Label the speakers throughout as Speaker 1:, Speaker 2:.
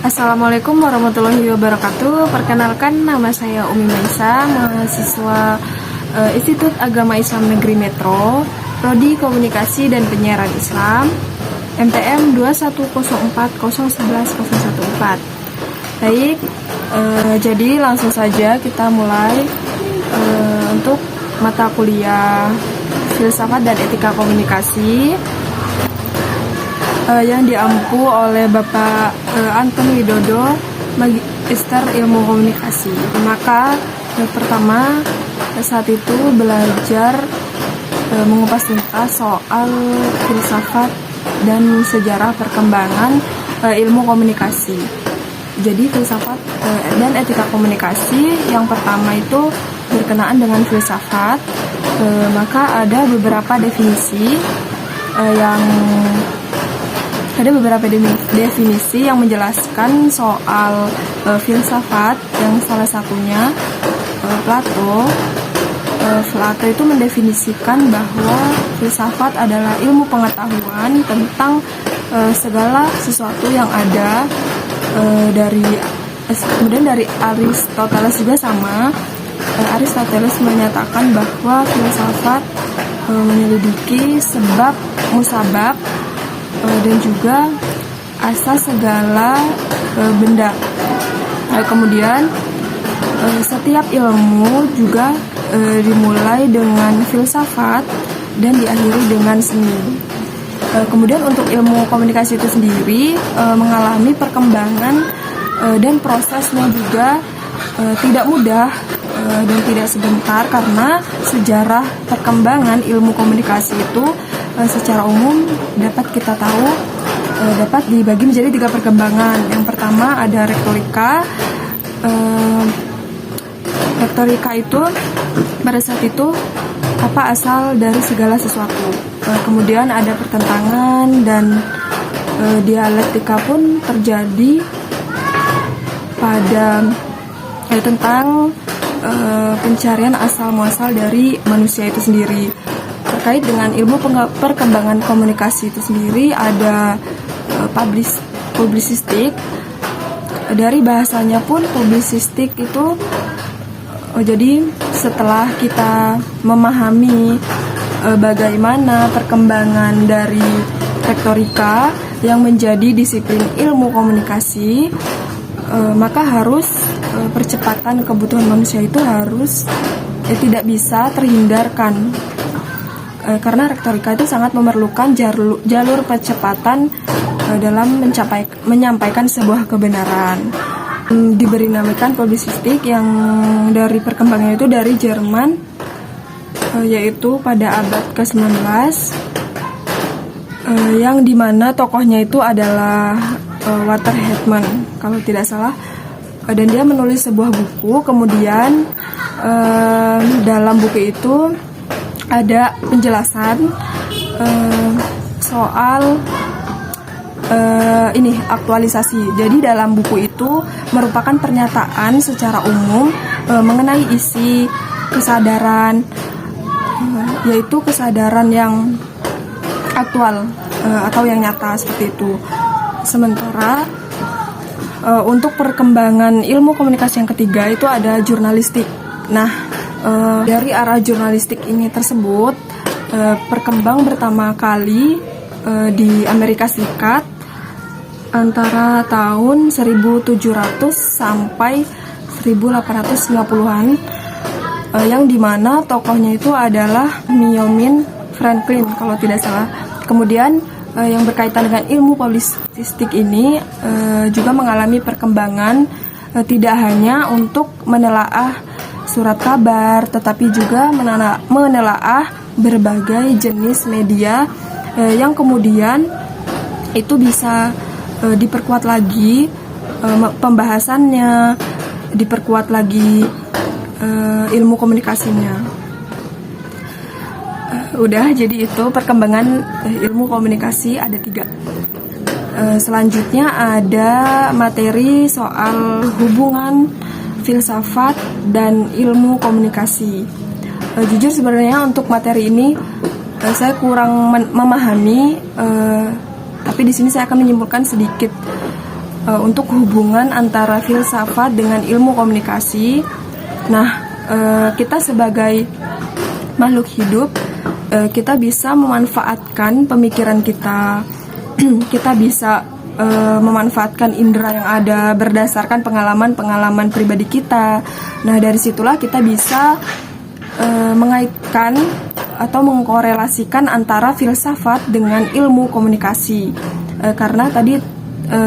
Speaker 1: Assalamualaikum warahmatullahi wabarakatuh. Perkenalkan, nama saya Umi Maisa, mahasiswa Institut Agama Islam Negeri Metro, Prodi Komunikasi dan Penyiaran Islam, MTM 21040110014. Baik, jadi langsung saja kita mulai untuk mata kuliah Filsafat dan Etika Komunikasi yang diampu oleh Bapak Anton Widodo, Magister Ilmu Komunikasi. Maka pertama saat itu belajar mengupas tuntas soal filsafat dan sejarah perkembangan ilmu komunikasi. Jadi filsafat dan etika komunikasi yang pertama itu berkenaan dengan filsafat. Maka ada beberapa definisi yang menjelaskan soal filsafat, yang salah satunya Plato. Plato itu mendefinisikan bahwa filsafat adalah ilmu pengetahuan tentang segala sesuatu yang ada. Kemudian dari Aristoteles juga sama. Aristoteles menyatakan bahwa filsafat menyelidiki sebab musabab dan juga asas segala benda. Kemudian setiap ilmu juga dimulai dengan filsafat dan diakhiri dengan seni. Kemudian untuk ilmu komunikasi itu sendiri mengalami perkembangan dan prosesnya juga tidak mudah dan tidak sebentar, karena sejarah perkembangan ilmu komunikasi itu secara umum dapat kita tahu dapat dibagi menjadi 3 perkembangan. Yang pertama ada retorika. Retorika itu pada saat itu apa asal dari segala sesuatu. Kemudian ada pertentangan dan dialektika pun terjadi pada tentang pencarian asal muasal dari manusia itu sendiri. Terkait dengan ilmu perkembangan komunikasi itu sendiri ada publisistik. Dari bahasanya pun publisistik itu jadi setelah kita memahami bagaimana perkembangan dari retorika yang menjadi disiplin ilmu komunikasi, maka harus percepatan kebutuhan manusia itu harus tidak bisa terhindarkan, karena retorika itu sangat memerlukan jalur percepatan dalam menyampaikan sebuah kebenaran. Diberi namakan publisistik yang dari perkembangannya itu dari Jerman, yaitu pada abad ke-19, yang dimana tokohnya itu adalah Walter Hetman kalau tidak salah. Dan dia menulis sebuah buku. Kemudian dalam buku itu ada penjelasan soal aktualisasi. Jadi dalam buku itu merupakan pernyataan secara umum mengenai isi kesadaran, yaitu kesadaran yang aktual atau yang nyata seperti itu. Sementara untuk perkembangan ilmu komunikasi yang ketiga itu ada jurnalistik. Nah, dari arah jurnalistik ini tersebut berkembang pertama kali di Amerika Serikat antara tahun 1700 sampai 1850-an, yang dimana tokohnya itu adalah Benjamin Franklin kalau tidak salah. Kemudian yang berkaitan dengan ilmu publisistik ini juga mengalami perkembangan tidak hanya untuk menelaah surat kabar, tetapi juga menelaah berbagai jenis media yang kemudian itu bisa diperkuat lagi pembahasannya, diperkuat lagi ilmu komunikasinya. Udah, jadi itu perkembangan ilmu komunikasi ada 3. Selanjutnya ada materi soal hubungan filsafat dan ilmu komunikasi. Jujur sebenarnya untuk materi ini saya kurang memahami, tapi di sini saya akan menyimpulkan sedikit. untuk hubungan antara filsafat dengan ilmu komunikasi. Nah, kita sebagai makhluk hidup, kita bisa memanfaatkan pemikiran kita, kita bisa memanfaatkan indera yang ada berdasarkan pengalaman-pengalaman pribadi kita. Nah, dari situlah kita bisa mengaitkan atau mengkorelasikan antara filsafat dengan ilmu komunikasi. Karena tadi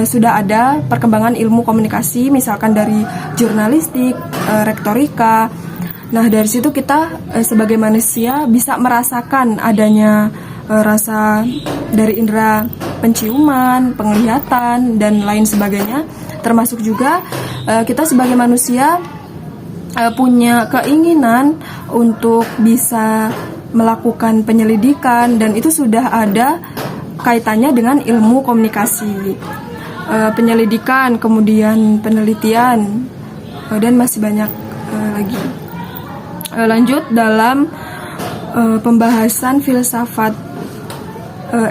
Speaker 1: sudah ada perkembangan ilmu komunikasi, misalkan dari jurnalistik, retorika. Nah, dari situ kita sebagai manusia bisa merasakan adanya rasa dari indera penciuman, penglihatan, dan lain sebagainya. Termasuk juga kita sebagai manusia punya keinginan untuk bisa melakukan penyelidikan, dan itu sudah ada kaitannya dengan ilmu komunikasi. Penyelidikan, kemudian penelitian, dan masih banyak lagi. Lanjut dalam pembahasan filsafat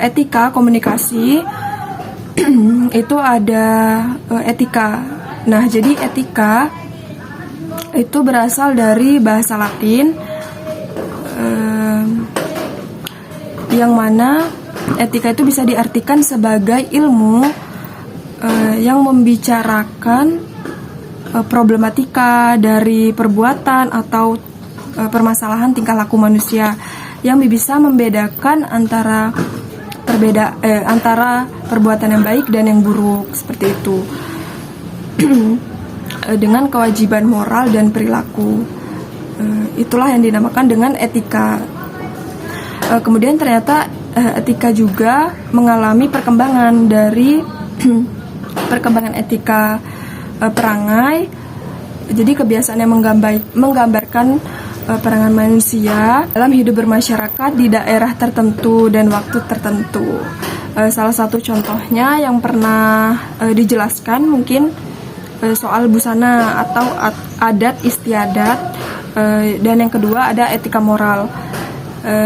Speaker 1: etika komunikasi, itu ada etika. Nah, jadi etika itu berasal dari bahasa Latin, yang mana etika itu bisa diartikan sebagai ilmu yang membicarakan problematika dari perbuatan atau permasalahan tingkah laku manusia yang bisa membedakan antara perbuatan yang baik dan yang buruk, seperti itu. Dengan kewajiban moral dan perilaku, itulah yang dinamakan dengan etika. Kemudian ternyata etika juga mengalami perkembangan dari perkembangan etika perangai. Jadi kebiasaan yang menggambarkan perangai manusia dalam hidup bermasyarakat di daerah tertentu dan waktu tertentu. Salah satu contohnya yang pernah dijelaskan mungkin soal busana atau adat istiadat, dan yang kedua ada etika moral.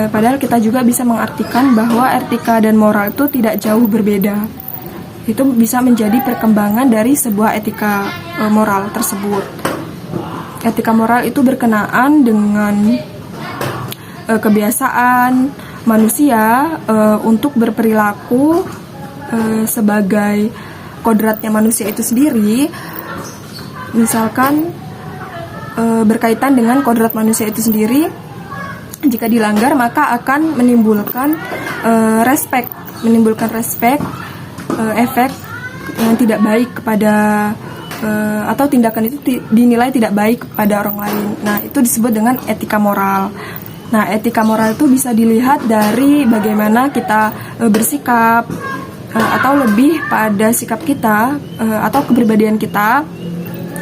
Speaker 1: Padahal kita juga bisa mengartikan bahwa etika dan moral itu tidak jauh berbeda. Itu bisa menjadi perkembangan dari sebuah etika moral tersebut. Etika moral itu berkenaan dengan kebiasaan manusia untuk berperilaku sebagai kodratnya manusia itu sendiri. Misalkan berkaitan dengan kodrat manusia itu sendiri, jika dilanggar maka akan menimbulkan efek yang tidak baik kepada atau tindakan itu dinilai tidak baik kepada orang lain. Nah, itu disebut dengan etika moral. Nah, etika moral itu bisa dilihat dari bagaimana kita bersikap, atau lebih pada sikap kita atau kepribadian kita.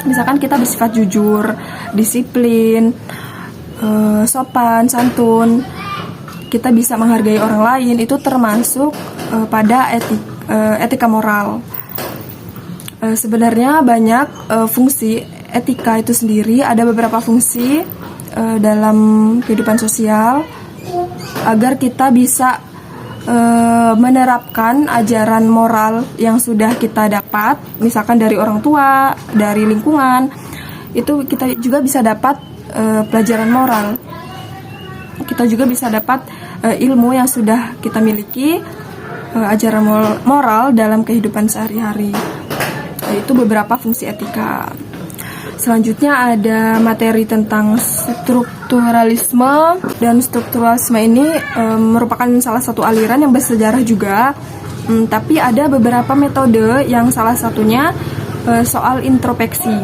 Speaker 1: Misalkan kita bersifat jujur, disiplin, sopan, santun, kita bisa menghargai orang lain, itu termasuk pada etika moral. Sebenarnya banyak fungsi etika itu sendiri, ada beberapa fungsi dalam kehidupan sosial agar kita bisa menerapkan ajaran moral yang sudah kita dapat, misalkan dari orang tua, dari lingkungan. Itu kita juga bisa dapat pelajaran moral. Kita juga bisa dapat ilmu yang sudah kita miliki, ajaran moral dalam kehidupan sehari-hari. Itu beberapa fungsi etika. Selanjutnya ada materi tentang strukturalisme, dan strukturalisme ini merupakan salah satu aliran yang bersejarah juga, tapi ada beberapa metode yang salah satunya soal introspeksi.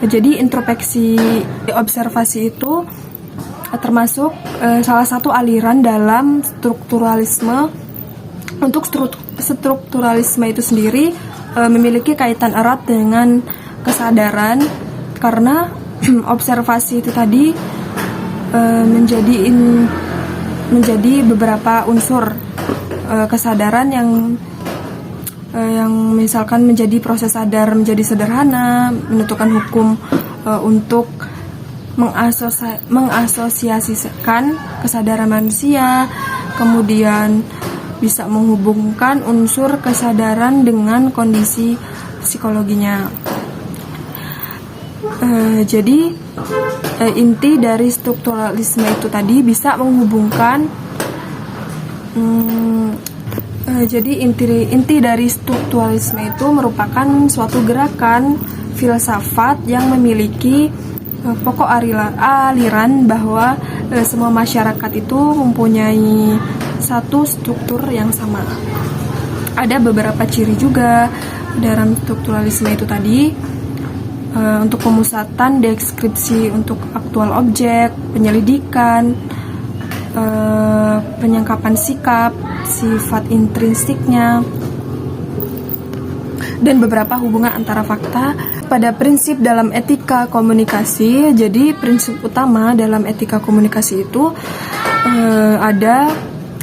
Speaker 1: Jadi introspeksi observasi itu termasuk salah satu aliran dalam strukturalisme. Untuk strukturalisme itu sendiri memiliki kaitan erat dengan kesadaran, karena observasi itu tadi menjadi beberapa unsur kesadaran yang misalkan menjadi proses sadar menjadi sederhana, menentukan hukum untuk mengasosiasikan kesadaran manusia, kemudian bisa menghubungkan unsur kesadaran dengan kondisi psikologinya. Jadi inti dari strukturalisme itu tadi bisa menghubungkan jadi inti dari strukturalisme itu merupakan suatu gerakan filsafat yang memiliki pokok aliran bahwa semua masyarakat itu mempunyai satu struktur yang sama. Ada beberapa ciri juga dalam strukturalisme itu tadi, untuk pemusatan deskripsi untuk aktual objek, penyelidikan, penyangkapan sikap, sifat intrinsiknya, dan beberapa hubungan antara fakta. Pada prinsip dalam etika komunikasi, jadi prinsip utama dalam etika komunikasi itu ada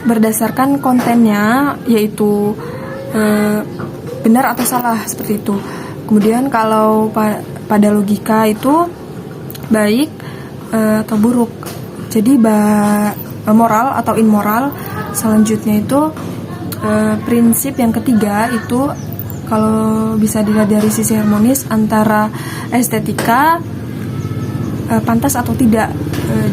Speaker 1: berdasarkan kontennya, yaitu benar atau salah, seperti itu. Kemudian kalau pada logika itu baik atau buruk. Jadi moral atau immoral. Selanjutnya itu prinsip yang ketiga itu kalau bisa dilihat dari sisi harmonis antara estetika, pantas atau tidak.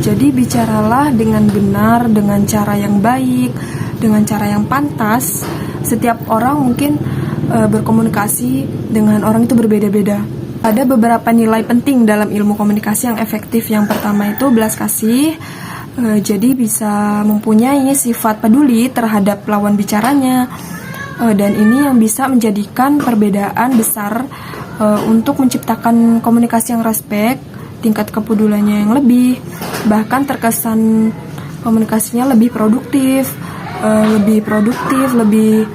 Speaker 1: Jadi bicaralah dengan benar, dengan cara yang baik, dengan cara yang pantas. Setiap orang mungkin berkomunikasi dengan orang itu berbeda-beda. Ada beberapa nilai penting dalam ilmu komunikasi yang efektif. Yang pertama itu belas kasih. Jadi bisa mempunyai sifat peduli terhadap lawan bicaranya. Dan ini yang bisa menjadikan perbedaan besar untuk menciptakan komunikasi yang respect, tingkat kepeduliannya yang lebih, bahkan terkesan komunikasinya lebih produktif, lebih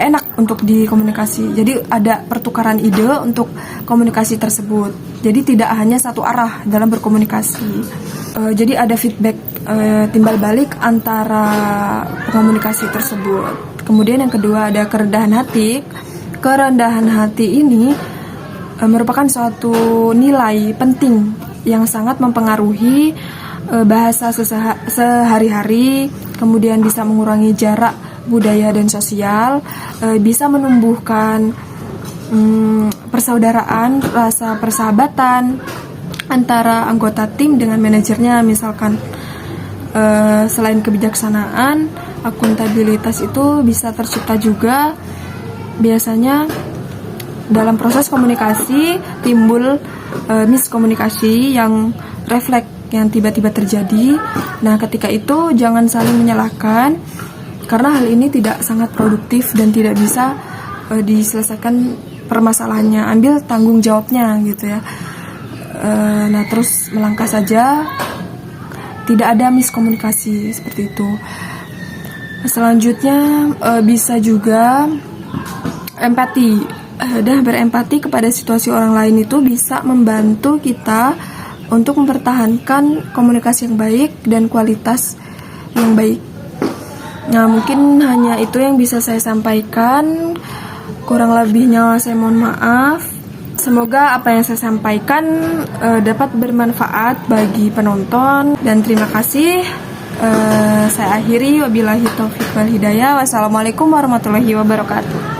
Speaker 1: enak untuk dikomunikasi. Jadi ada pertukaran ide untuk komunikasi tersebut. Jadi tidak hanya satu arah dalam berkomunikasi. Jadi ada feedback timbal balik antara komunikasi tersebut. Kemudian yang kedua ada kerendahan hati. Kerendahan hati ini merupakan suatu nilai penting yang sangat mempengaruhi bahasa sehari-hari, kemudian bisa mengurangi jarak budaya dan sosial, bisa menumbuhkan persaudaraan, rasa persahabatan antara anggota tim dengan manajernya. Misalkan selain kebijaksanaan, akuntabilitas itu bisa tercipta juga. Biasanya dalam proses komunikasi timbul miskomunikasi yang refleks yang tiba-tiba terjadi. Nah, ketika itu jangan saling menyalahkan, karena hal ini tidak sangat produktif dan tidak bisa diselesaikan permasalahannya. Ambil tanggung jawabnya gitu ya. Nah, terus melangkah saja, tidak ada miskomunikasi seperti itu. Selanjutnya bisa juga empati. Dan berempati kepada situasi orang lain itu bisa membantu kita untuk mempertahankan komunikasi yang baik dan kualitas yang baik. Nah, mungkin hanya itu yang bisa saya sampaikan. Kurang lebihnya saya mohon maaf. Semoga apa yang saya sampaikan dapat bermanfaat bagi penonton, dan terima kasih. Saya akhiri, wabillahi taufiq wal hidayah. Wassalamualaikum warahmatullahi wabarakatuh.